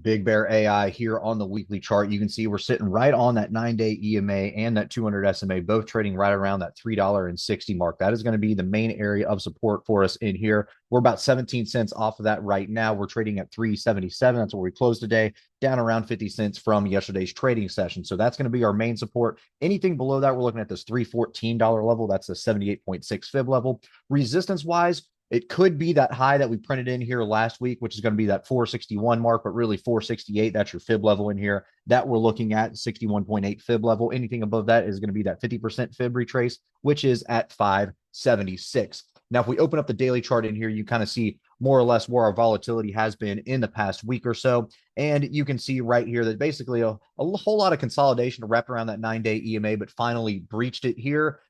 Bigbear.ai here on the weekly chart. You can see we're sitting right on that 9-day EMA and that 200 SMA, both trading right around that $3.60 mark. That is going to be the main area of support for us in here. We're about 17 cents off of that right now. We're trading at 377. That's where we closed today, down around 50 cents from yesterday's trading session. So that's going to be our main support. Anything below that, we're looking at this $314 level. That's the 78.6 fib level. Resistance wise, it could be that high that we printed in here last week, which is going to be that 461 mark, but really 468. That's your fib level in here that we're looking at, 61.8 fib level. Anything above that is going to be that 50% fib retrace, which is at 576. Now, if we open up the daily chart in here, you kind of see more or less where our volatility has been in the past week or so. And you can see right here that basically a whole lot of consolidation wrapped around that 9-day EMA, but finally breached it here.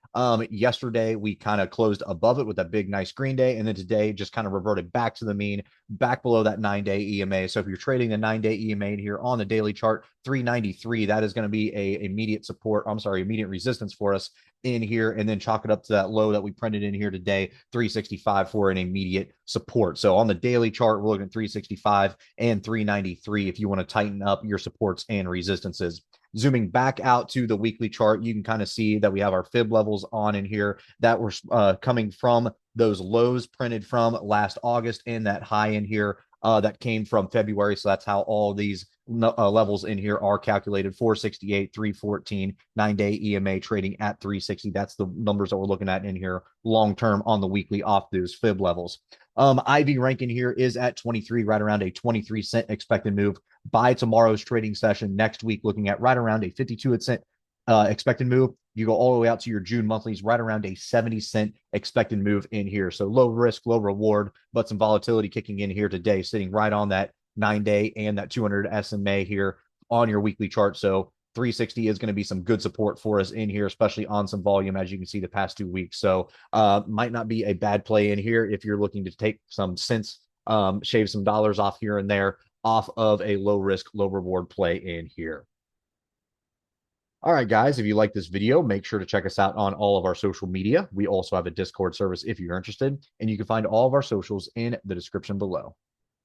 Yesterday, we kind of closed above it with a big, nice green day. And then today just kind of reverted back to the mean, back below that 9-day EMA. So if you're trading the 9-day EMA in here on the daily chart, 393, that is going to be a immediate support. I'm sorry, immediate resistance for us in here, and then chalk it up to that low that we printed in here today, 365 for an immediate support. So on the daily chart, we're looking at 365 and 393 if you want to tighten up your supports and resistances. Zooming back out to the weekly chart, you can kind of see that we have our fib levels on in here that were coming from those lows printed from last August and that high in here that came from February. So that's how all these levels in here are calculated: 468, 314, 9-day EMA trading at 360. That's the numbers that we're looking at in here long term on the weekly off those fib levels. IV ranking here is at 23, right around a 23-cent expected move by tomorrow's trading session next week, looking at right around a 52-cent expected move. You go all the way out to your June monthlies, right around a 70-cent expected move in here. So low risk, low reward, but some volatility kicking in here today, sitting right on that 9-day and that 200 SMA here on your weekly chart. So 360 is going to be some good support for us in here, especially on some volume, as you can see the past 2 weeks. So might not be a bad play in here if you're looking to take some cents, shave some dollars off here and there off of a low risk, low reward play in here. All right, guys, if you like this video, make sure to check us out on all of our social media. We also have a Discord service if you're interested, and you can find all of our socials in the description below.